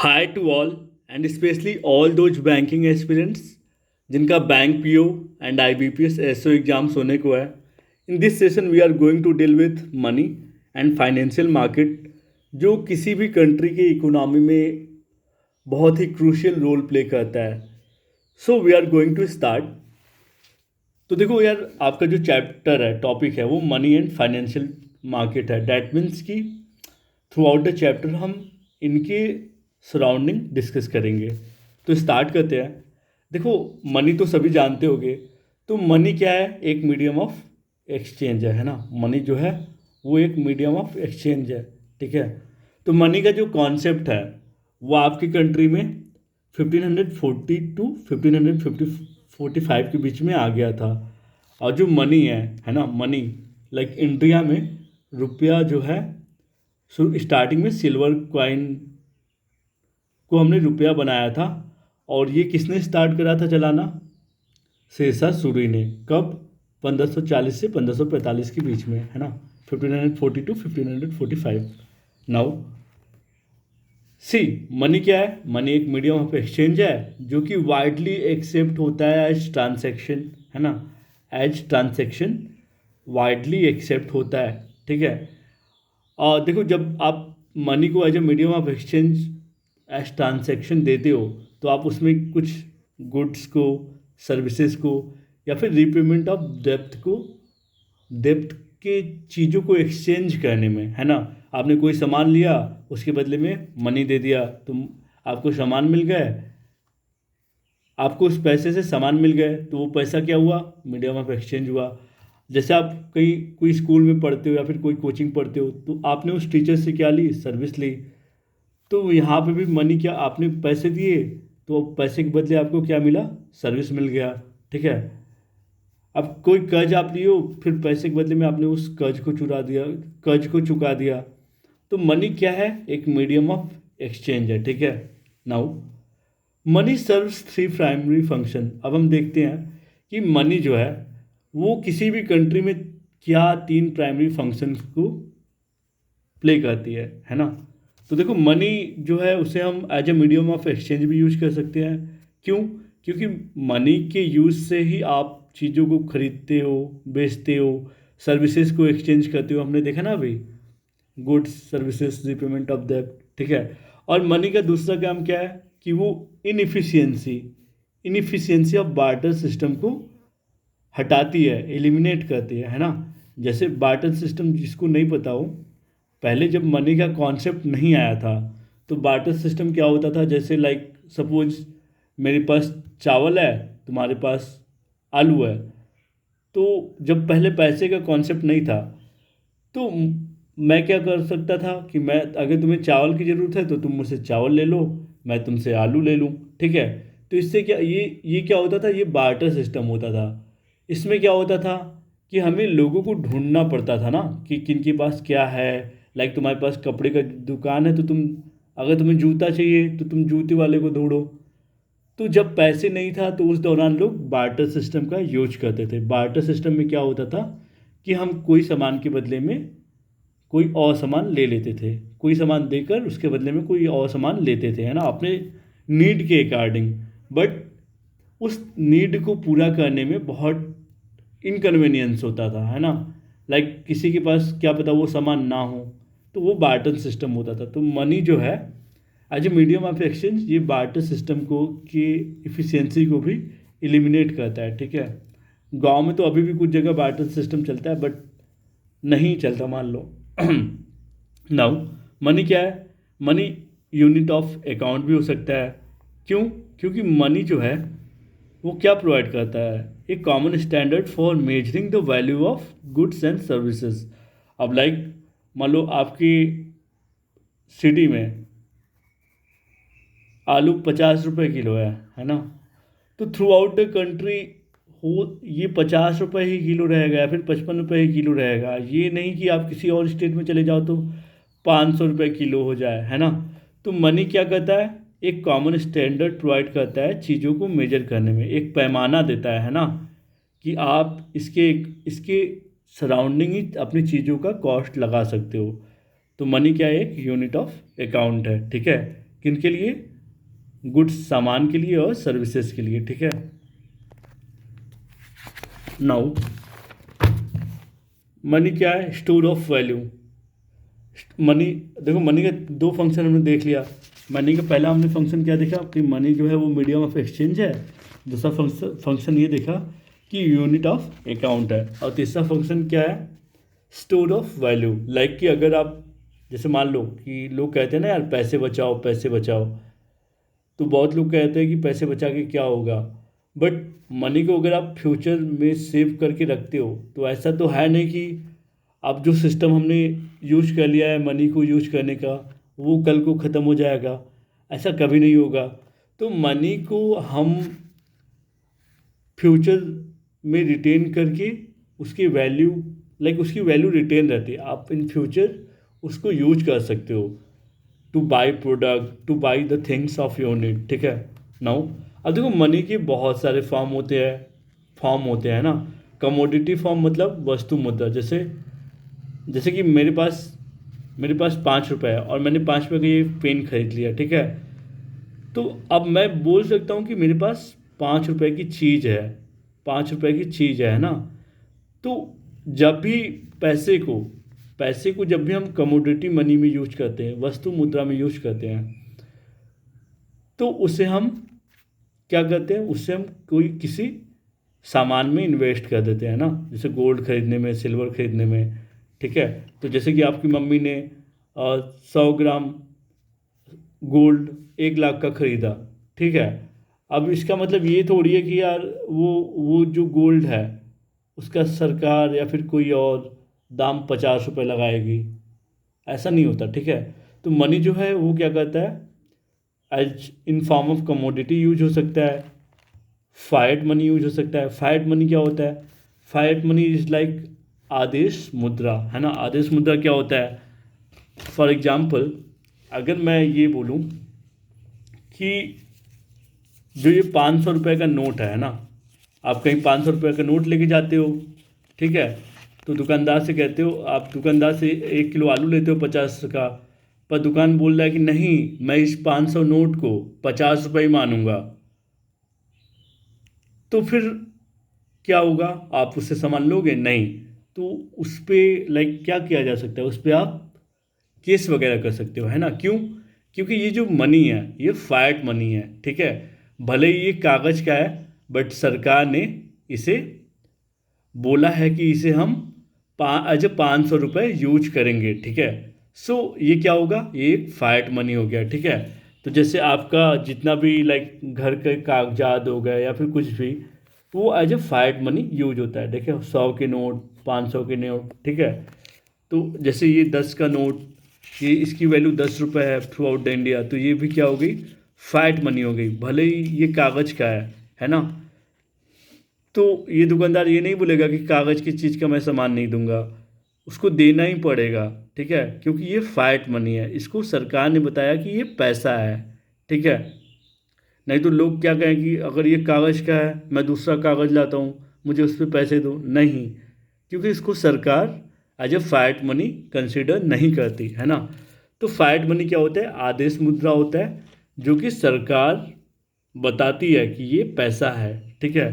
Hi to all, and especially all those banking aspirants जिनका bank PO and IBPS SO exams होने को है. In this session we are going to deal with money and financial market, जो किसी भी country की economy में बहुत ही क्रूशियल रोल प्ले करता है. So we are going to start. तो देखो यार, आपका जो चैप्टर है, टॉपिक है, वो मनी एंड फाइनेंशियल मार्केट है. डैट मीन्स कि थ्रू आउट द चैप्टर हम इनके सराउंडिंग डिस्कस करेंगे. तो स्टार्ट करते हैं. देखो, मनी तो सभी जानते होंगे. तो मनी क्या है? एक मीडियम ऑफ एक्सचेंज है ना. मनी जो है वो एक मीडियम ऑफ एक्सचेंज है. ठीक है. तो मनी का जो कॉन्सेप्ट है वो आपकी कंट्री में 1540 टू 1545 के बीच में आ गया था. और जो मनी है ना, मनी लाइक इंडिया में रुपया जो है, स्टार्टिंग में सिल्वर क्वाइन को हमने रुपया बनाया था. और ये किसने स्टार्ट करा था चलाना? शेरशाह सूरी ने. कब? 1540 से 1545 के बीच में, है ना. 1540 टू 1545. नाउ सी, मनी क्या है? मनी एक मीडियम ऑफ एक्सचेंज है जो कि वाइडली एक्सेप्ट होता है एज ट्रांसैक्शन, है ना. एज ट्रांसैक्शन वाइडली एक्सेप्ट होता है. ठीक है. और देखो, जब आप मनी को as a medium of exchange as transaction देते हो तो आप उसमें कुछ गुड्स को, सर्विसेज को, या फिर रीपेमेंट ऑफ डेप्थ के चीज़ों को एक्सचेंज करने में, है ना. आपने कोई सामान लिया, उसके बदले में मनी दे दिया, तो आपको सामान मिल गए. आपको उस पैसे से सामान मिल गए तो वो पैसा क्या हुआ? मीडियम ऑफ एक्सचेंज हुआ. जैसे आप कहीं कोई स्कूल में पढ़ते हो या फिर कोई कोचिंग पढ़ते हो, तो आपने उस टीचर से क्या ली? सर्विस ली. तो यहाँ पे भी मनी क्या, आपने पैसे दिए तो पैसे के बदले आपको क्या मिला? सर्विस मिल गया. ठीक है. अब कोई कर्ज आप लियो, फिर पैसे के बदले में आपने उस कर्ज को चुका दिया. तो मनी क्या है? एक मीडियम ऑफ एक्सचेंज है. ठीक है. Now money serves three primary function. अब हम देखते हैं कि मनी जो है वो किसी भी कंट्री में क्या तीन प्राइमरी फंक्शंस को प्ले करती है ना. तो देखो, मनी जो है उसे हम as a medium of exchange भी यूज कर सकते हैं. क्यों? क्योंकि मनी के यूज से ही आप चीज़ों को खरीदते हो, बेचते हो, सर्विसेज को एक्सचेंज करते हो. हमने देखा ना अभी, गुड्स, सर्विसेज, रिपेमेंट ऑफ डेब्ट. ठीक है. और मनी का दूसरा काम क्या है कि वो इनइफिशियंसी ऑफ बार्टर सिस्टम को हटाती है, एलिमिनेट करती है ना. जैसे बार्टर सिस्टम, जिसको नहीं पता हो, पहले जब मनी का कॉन्सेप्ट नहीं आया था तो बार्टर सिस्टम क्या होता था? जैसे लाइक सपोज मेरे पास चावल है, तुम्हारे पास आलू है. तो जब पहले पैसे का कॉन्सेप्ट नहीं था तो मैं क्या कर सकता था कि मैं, अगर तुम्हें चावल की ज़रूरत है तो तुम मुझसे चावल ले लो, मैं तुमसे आलू ले लूँ. ठीक है. तो इससे क्या, ये क्या होता था? ये बार्टर सिस्टम होता था. इसमें क्या होता था कि हमें लोगों को ढूंढना पड़ता था ना कि किन के पास क्या है. लाइक तुम्हारे पास कपड़े का दुकान है तो तुम, अगर तुम्हें जूता चाहिए तो तुम जूते वाले को ढूंढो. तो जब पैसे नहीं था तो उस दौरान लोग बार्टर सिस्टम का यूज करते थे. बार्टर सिस्टम में क्या होता था कि हम कोई सामान के बदले में कोई और सामान ले लेते थे. कोई सामान देकर उसके बदले में कोई और सामान लेते थे, है ना, अपने नीड के अकॉर्डिंग. बट उस नीड को पूरा करने में बहुत इनकन्वीनियंस होता था, है ना. लाइक किसी के पास क्या पता वो सामान ना हो, तो वो बार्टर सिस्टम होता था. तो मनी जो है as a medium of exchange, ये बार्टर सिस्टम को की इफ़िशियंसी को भी एलिमिनेट करता है. ठीक है. गांव में तो अभी भी कुछ जगह बार्टर सिस्टम चलता है, बट नहीं चलता, मान लो. नाउ मनी क्या है? मनी यूनिट ऑफ अकाउंट भी हो सकता है. क्यों? क्योंकि मनी जो है वो क्या प्रोवाइड करता है? एक common standard for measuring the value of goods and services. अब लाइक मान लो आपकी सिटी में आलू 50 रुपये किलो है ना. तो थ्रू आउट द कंट्री हो ये 50 रुपये ही किलो रहेगा या फिर 55 रुपये ही किलो रहेगा. ये नहीं कि आप किसी और स्टेट में चले जाओ तो 500 रुपये किलो हो जाए, है ना. तो मनी क्या करता है? एक कॉमन स्टैंडर्ड प्रोवाइड करता है चीज़ों को मेजर करने में, एक पैमाना देता है ना, कि आप इसके इसके सराउंडिंग ही अपनी चीज़ों का कॉस्ट लगा सकते हो. तो मनी क्या है? एक यूनिट ऑफ अकाउंट है. ठीक है. किन के लिए? गुड्स, सामान के लिए और सर्विसेज के लिए, ठीक है। नाउ मनी क्या है? Store of value. मनी, देखो मनी का दो फंक्शन हमने देख लिया। मनी का पहला हमने फंक्शन क्या देखा कि मनी जो है वो मीडियम ऑफ एक्सचेंज है। दूसरा फंक्शन ये देखा कि यूनिट ऑफ अकाउंट है। और तीसरा फंक्शन क्या है? Store of value. लाइक कि अगर आप जैसे मान लो कि लोग कहते हैं ना यार पैसे बचाओ पैसे बचाओ, तो बहुत लोग कहते हैं कि पैसे बचा के क्या होगा, बट मनी को अगर आप फ्यूचर में सेव करके रखते हो तो ऐसा तो है नहीं कि अब जो सिस्टम हमने यूज कर लिया है मनी को यूज करने का वो कल को ख़त्म हो जाएगा, ऐसा कभी नहीं होगा। तो मनी को हम फ्यूचर में रिटेन करके उसकी वैल्यू, लाइक उसकी वैल्यू रिटेन रहती है, आप इन फ्यूचर उसको यूज कर सकते हो two by product, two by the things of your need, ठीक है। नाउ अब देखो मनी के बहुत सारे फॉर्म होते हैं ना। कमोडिटी फॉर्म मतलब वस्तु मुद्रा, जैसे जैसे कि मेरे पास 5 रुपये है और मैंने 5 रुपये का ये पेन खरीद लिया, ठीक है। तो अब मैं बोल सकता हूँ कि मेरे पास 5 रुपये की चीज़ है, 5 रुपये की चीज़ है ना। तो जब भी पैसे को जब भी हम कमोडिटी मनी में यूज करते हैं, वस्तु मुद्रा में यूज करते हैं, तो उसे हम क्या करते हैं, उससे हम कोई किसी सामान में इन्वेस्ट कर देते हैं ना, जैसे गोल्ड खरीदने में, सिल्वर खरीदने में, ठीक है। तो जैसे कि आपकी मम्मी ने 100 ग्राम गोल्ड 1 लाख का ख़रीदा, ठीक है। अब इसका मतलब ये थोड़ी है कि यार वो जो गोल्ड है उसका सरकार या फिर कोई और दाम 50 रुपये लगाएगी, ऐसा नहीं होता, ठीक है। तो मनी जो है वो क्या करता है, as in form of commodity use हो सकता है, फाइट मनी यूज हो सकता है। फाइट मनी क्या होता है? फाइट मनी इज लाइक आदेश मुद्रा, है ना। आदेश मुद्रा क्या होता है? फॉर एग्जाम्पल अगर मैं ये बोलूँ कि जो ये 500 रुपये का नोट है ना, आप कहीं 500 रुपये का नोट लेके जाते हो, ठीक है। तो दुकानदार से कहते हो, आप दुकानदार से 1 किलो आलू लेते हो 50 का, पर दुकान बोल रहा है कि नहीं मैं इस 500 नोट को 50 रुपये ही मानूंगा। तो फिर क्या होगा, आप उससे सामान लोगे नहीं? तो उस पर लाइक क्या किया जा सकता है, उस पर आप केस वगैरह कर सकते हो, है ना। क्यों? क्योंकि ये जो मनी है ये फाइट मनी है, ठीक है। भले ही ये कागज़ का है बट सरकार ने इसे बोला है कि इसे हम 500 रुपये यूज करेंगे, ठीक है। सो ये क्या होगा, ये एक फाइट मनी हो गया, ठीक है। तो जैसे आपका जितना भी लाइक घर के कागजात हो गए या फिर कुछ भी, वो as a fiat money use होता है। देखिए 100 के नोट, 500 के नोट, ठीक है। तो जैसे ये 10 का नोट, ये इसकी वैल्यू 10 रुपये है थ्रू आउट द इंडिया, तो ये भी क्या हो गई, फाइट मनी हो गई, भले ही ये कागज़ का है ना। तो ये दुकानदार ये नहीं बोलेगा कि कागज़ की चीज़ का मैं सामान नहीं दूंगा, उसको देना ही पड़ेगा, ठीक है, क्योंकि ये फाइट मनी है, इसको सरकार ने बताया कि ये पैसा है, ठीक है। नहीं तो लोग क्या कहें कि अगर ये कागज़ का है मैं दूसरा कागज़ लाता हूँ, मुझे उस पर पैसे दो, नहीं, क्योंकि इसको सरकार as a fiat money consider नहीं करती, है ना। तो फाइट मनी क्या होता है, आदेश मुद्रा होता है जो कि सरकार बताती है कि ये पैसा है, ठीक है।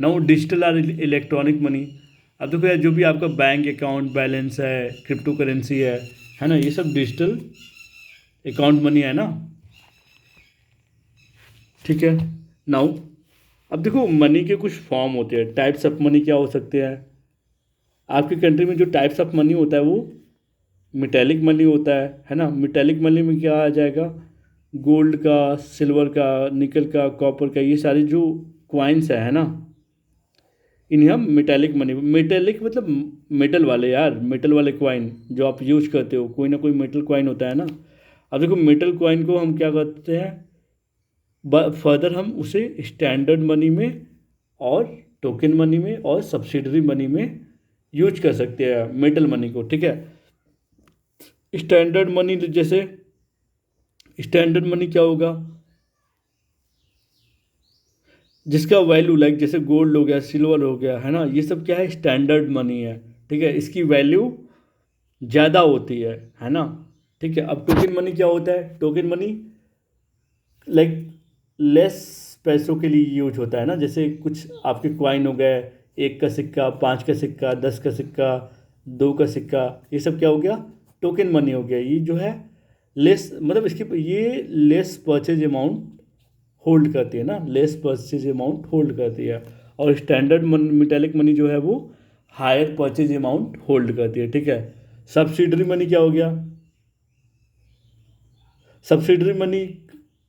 नाउ डिजिटल और इलेक्ट्रॉनिक मनी, अब देखो यार जो भी आपका बैंक अकाउंट बैलेंस है, क्रिप्टो करेंसी है ना, ये सब डिजिटल अकाउंट मनी है ना, ठीक है। नाउ अब देखो मनी के कुछ फॉर्म होते हैं, टाइप्स ऑफ मनी क्या हो सकते हैं। आपकी कंट्री में जो टाइप्स ऑफ मनी होता है वो मेटेलिक मनी होता है ना। मेटेलिक मनी में क्या आ जाएगा, गोल्ड का, सिल्वर का, निकल का, कॉपर का, ये सारी जो क्वाइंस है ना, इन्हें हम मेटेलिक मनी, मेटेलिक मतलब मेटल वाले यार, मेटल वाले क्वाइन जो आप यूज करते हो, कोई ना कोई मेटल क्वाइन होता है ना। अब देखो मेटल क्वाइन को हम क्या करते हैं, फर्दर हम उसे स्टैंडर्ड मनी में और टोकन मनी में और सब्सिडरी मनी में यूज कर सकते हैं मेटल मनी को, ठीक है। स्टैंडर्ड मनी, जैसे स्टैंडर्ड मनी क्या होगा, जिसका वैल्यू लाइक जैसे गोल्ड हो गया, सिल्वर हो गया, है ना, ये सब क्या है, स्टैंडर्ड मनी है, ठीक है, इसकी वैल्यू ज़्यादा होती है ना, ठीक है। अब टोकन मनी क्या होता है, टोकन मनी लाइक लेस पैसों के लिए यूज होता है ना, जैसे कुछ आपके क्वाइन हो गए, 1 का सिक्का, 5 का सिक्का, 10 का सिक्का, 2 का सिक्का, ये सब क्या हो गया, टोकन मनी हो गया। ये जो है लेस, मतलब इसकी ये लेस परचेज अमाउंट होल्ड करती है ना, लेस परचेज अमाउंट होल्ड करती है। और स्टैंडर्ड मेटेलिक मनी जो है वो हायर परचेज अमाउंट होल्ड करती है, ठीक है। सब्सिडरी मनी क्या हो गया, सब्सिडरी मनी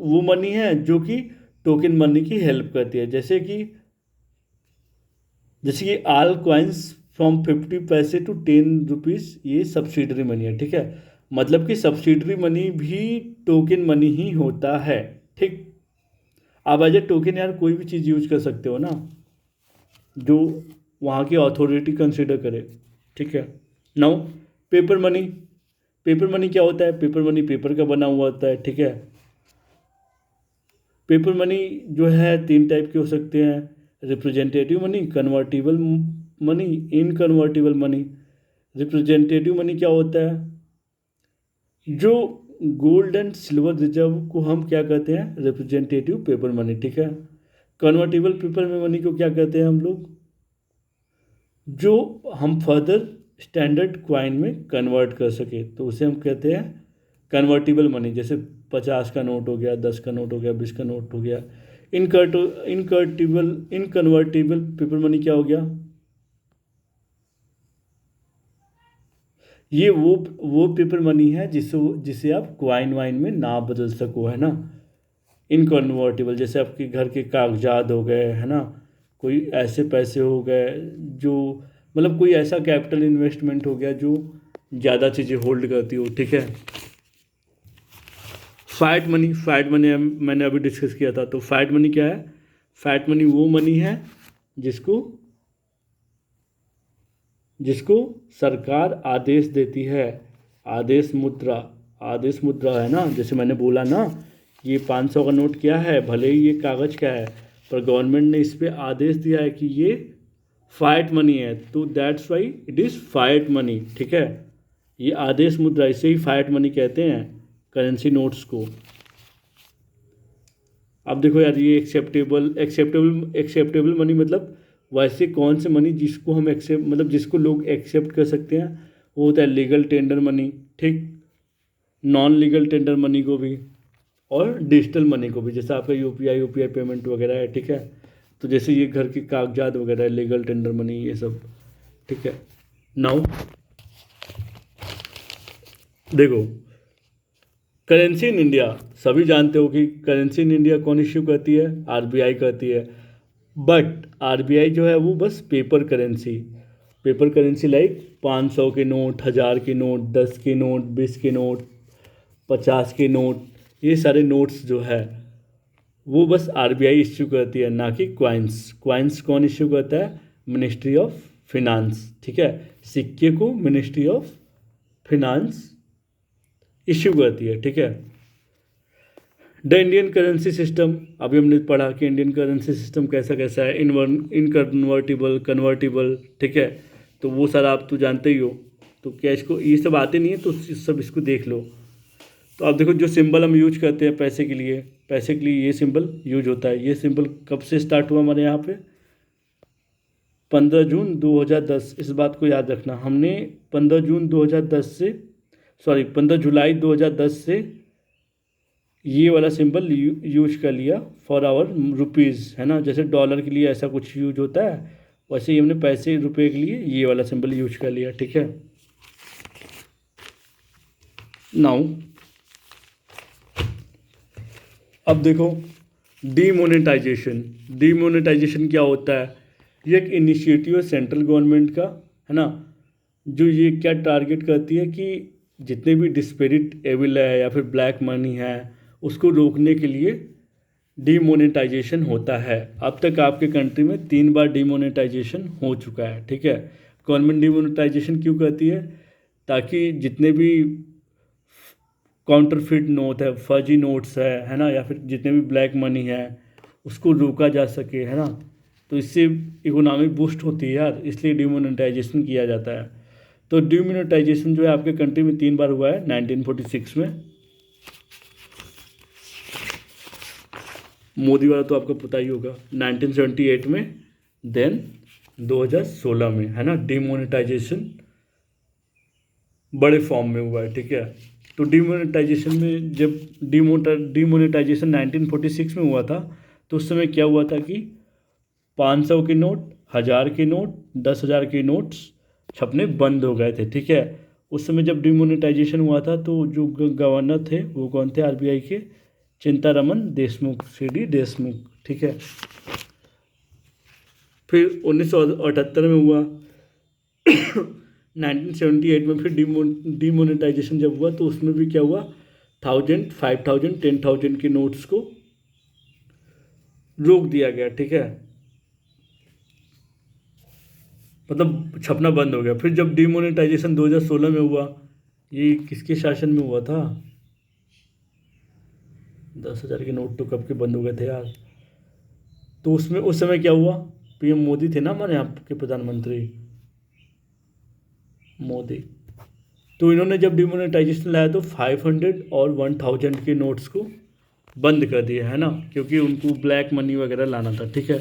वो मनी है जो कि टोकन मनी की हेल्प करती है, जैसे कि ऑल कॉइन्स फ्रॉम 50 पैसे टू 10 रुपीज़, ये सब्सिडरी मनी है, ठीक है। मतलब कि सब्सिडरी मनी भी टोकन मनी ही होता है, ठीक। आप एज ए टोकन यार कोई भी चीज़ यूज कर सकते हो ना, जो वहाँ की अथॉरिटी कंसिडर करे, ठीक है। Now paper money, paper money क्या होता है, पेपर मनी पेपर का बना हुआ होता है, ठीक है। पेपर मनी जो है 3 टाइप के हो सकते हैं, representative money, convertible money, inconvertible money. Representative money क्या होता है, जो गोल्ड एंड सिल्वर रिजर्व को हम क्या कहते हैं, रिप्रेजेंटेटिव पेपर मनी, ठीक है। कन्वर्टिबल पेपर में मनी को क्या कहते हैं हम लोग, जो हम फर्दर स्टैंडर्ड क्वाइन में कन्वर्ट कर सके, तो उसे हम कहते हैं कन्वर्टिबल मनी। जैसे 50 का नोट हो गया, 10 का नोट हो गया, 20 का नोट हो गया। इनकन्वर्टिबल पेपर मनी क्या हो गया, ये वो पेपर मनी है जिसे आप क्वाइन वाइन में ना बदल सको, है ना। इनकन्वर्टिबल जैसे आपके घर के कागजात हो गए, है ना, कोई ऐसे पैसे हो गए जो, मतलब कोई ऐसा कैपिटल इन्वेस्टमेंट हो गया जो ज़्यादा चीज़ें होल्ड करती हो, ठीक है। फाइट मनी मैंने अभी डिस्कस किया था, तो फाइट मनी क्या है, फाइट मनी वो मनी है जिसको जिसको सरकार आदेश देती है, आदेश मुद्रा, आदेश मुद्रा है ना, जैसे मैंने बोला ना, ये 500 का नोट क्या है, भले ही ये कागज़ का है, पर गवर्नमेंट ने इस पर आदेश दिया है कि ये फाइट मनी है, तो that's why it is fight money, ठीक है। ये आदेश मुद्रा, इसे ही फाइट मनी कहते हैं, करेंसी नोट्स को। अब देखो यार, ये एक्सेप्टेबल मनी मतलब वैसे कौन से मनी जिसको हम एक्सेप्ट, मतलब जिसको लोग एक्सेप्ट कर सकते हैं, वो होता है लीगल टेंडर मनी, ठीक। नॉन लीगल टेंडर मनी को भी, और डिजिटल मनी को भी, जैसे आपका यूपीआई पेमेंट वगैरह है, ठीक है। तो जैसे ये घर के कागजात वगैरह है, लीगल टेंडर मनी, ये सब, ठीक है। नाउ देखो, करेंसी इन इंडिया, सभी जानते हो कि करेंसी इन इंडिया कौन इश्यू करती है, आरबीआई करती है। बट आरबीआई जो है वो बस पेपर करेंसी लाइक 500 के नोट, 1000 के नोट, 10 के नोट, 20 के नोट, 50 के नोट, ये सारे नोट्स जो है वो बस आरबीआई इश्यू करती है, ना कि क्वाइंस कौन इश्यू करता है, मिनिस्ट्री ऑफ फिनांस, ठीक है। सिक्के को मिनिस्ट्री ऑफ फिनांस इश्यू करती है, ठीक है। द इंडियन करेंसी सिस्टम, अभी हमने पढ़ा कि इंडियन करेंसी सिस्टम कैसा कैसा है, इनकन्वर्टिबल, कन्वर्टिबल, ठीक है। तो वो सारा आप तो जानते ही हो, तो क्या इसको ये सब आते नहीं है, तो सब इसको देख लो। तो आप देखो, जो सिंबल हम यूज करते हैं पैसे के लिए ये सिंबल यूज होता है। ये सिंबल कब से स्टार्ट हुआ हमारे यहाँ पे, 15 जून 2010, इस बात को याद रखना। हमने 15 जुलाई 2010 से ये वाला सिंबल यूज कर लिया फॉर आवर रुपीज़, है ना। जैसे डॉलर के लिए ऐसा कुछ यूज होता है, वैसे ही हमने पैसे रुपए के लिए ये वाला सिंबल यूज कर लिया, ठीक है। नाउ अब देखो, डीमोनेटाइजेशन क्या होता है, ये एक इनिशिएटिव है सेंट्रल गवर्नमेंट का, है ना, जो ये क्या टारगेट करती है कि जितने भी डिस्पेरिट एविल है या फिर ब्लैक मनी है, उसको रोकने के लिए डीमोनेटाइजेशन होता है। अब तक आपके कंट्री में 3 बार डीमोनेटाइजेशन हो चुका है, ठीक है। गवर्नमेंट डीमोनेटाइजेशन क्यों करती है, ताकि जितने भी काउंटरफिट नोट है, फर्जी नोट्स है ना, या फिर जितने भी ब्लैक मनी है, उसको रोका जा सके, है ना। तो इससे इकोनॉमिक बूस्ट होती है यार, इसलिए डीमोनेटाइजेशन किया जाता है। तो डीमोनेटाइजेशन जो है आपके कंट्री में 3 बार हुआ है, 1946 में, मोदी वाला तो आपको पता ही होगा 1978 में, देन 2016 में, है ना, डिमोनेटाइजेशन बड़े फॉर्म में हुआ है, ठीक है। तो डिमोनेटाइजेशन में जब डिमोनेटाइजेशन 1946 में हुआ था, तो उस समय क्या हुआ था कि 500 के नोट, 1000 के नोट, 10,000 के नोट्स छपने बंद हो गए थे, ठीक है। उस समय जब डिमोनेटाइजेशन हुआ था तो जो गवर्नर थे वो कौन थे आरबीआई के? चिंतारमन देशमुख, सीडी देशमुख, ठीक है। फिर 1978 में हुआ 1978 में फिर डिमोनेटाइजेशन जब हुआ तो उसमें भी क्या हुआ, 1000, 5000, 10,000 के नोट्स को रोक दिया गया, ठीक है, मतलब छपना बंद हो गया। फिर जब डिमोनेटाइजेशन 2016 में हुआ, ये किसके शासन में हुआ था? 10,000 के नोट तो कब के बंद हो गए थे यार। तो उसमें उस समय क्या हुआ, पीएम मोदी थे ना हमारे यहाँ के प्रधानमंत्री, मोदी। तो इन्होंने जब डिमोनेटाइजेशन लाया तो 500 और 1000 के नोट्स को बंद कर दिया, है ना, क्योंकि उनको ब्लैक मनी वगैरह लाना था, ठीक है।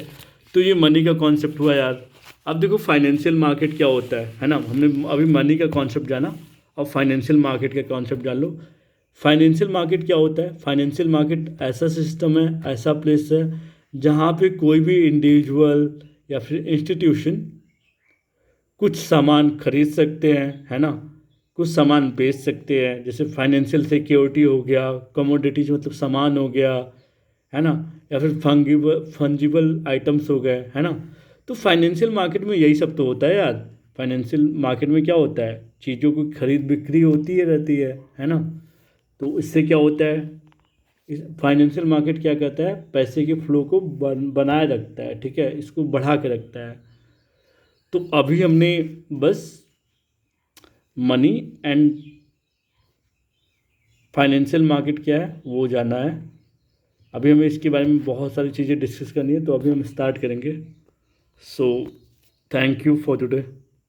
तो ये मनी का कॉन्सेप्ट हुआ यार। अब देखो फाइनेंशियल मार्केट क्या होता है ना, हमने अभी मनी का कॉन्सेप्ट जाना, अब फाइनेंशियल मार्केट का कॉन्सेप्ट जान लो। फाइनेंशियल मार्केट क्या होता है? फाइनेंशियल मार्केट ऐसा सिस्टम है, ऐसा प्लेस है जहाँ पे कोई भी इंडिविजुअल या फिर इंस्टीट्यूशन कुछ सामान खरीद सकते हैं, है ना, कुछ सामान बेच सकते हैं। जैसे फाइनेंशियल सिक्योरिटी हो गया, कमोडिटीज मतलब सामान हो गया, है ना, या फिर फंजिबल आइटम्स हो गए, है ना। तो फाइनेंशियल मार्केट में यही सब तो होता है यार। फाइनेंशियल मार्केट में क्या होता है, चीज़ों की खरीद बिक्री होती है रहती है ना। तो इससे क्या होता है, इस फाइनेंशियल मार्केट क्या कहता है, पैसे के फ्लो को बनाए रखता है, ठीक है, इसको बढ़ा के रखता है। तो अभी हमने बस मनी एंड फाइनेंशियल मार्केट क्या है वो जाना है। अभी हमें इसके बारे में बहुत सारी चीज़ें डिस्कस करनी है, तो अभी हम स्टार्ट करेंगे। So thank you for today.